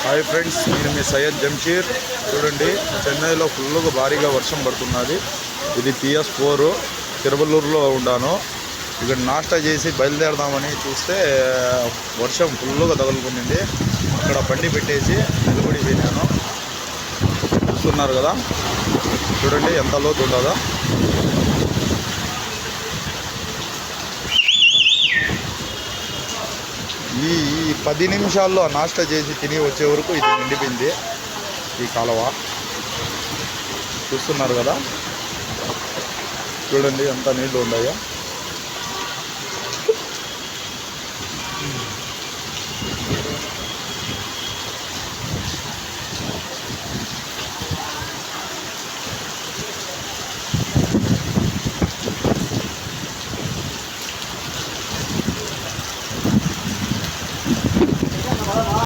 Hi friends, నేను మీ సయ్యద్ జంషీర్. చూడండి, చెన్నైలో ఫుల్గా భారీగా వర్షం పడుతున్నది. ఇది PS4 తిరువల్లూరులో ఉన్నాను. ఇక్కడ నాష్టా చేసి బయలుదేరదామని చూస్తే వర్షం ఫుల్గా తగులుకుంది. అక్కడ బండి పెట్టేసి నిలబడిపోయినాను. చూస్తున్నారు కదా, చూడండి ఎంత లోతు ఉంటుందో. ఈ 10 నిమిషాల్లో నాష్టా చేసి తిని వచ్చే వరకు ఇది నిండిపోయింది ఈ కాలువ. చూస్తున్నారు కదా, చూడండి ఎంత నీళ్ళు ఉన్నాయో.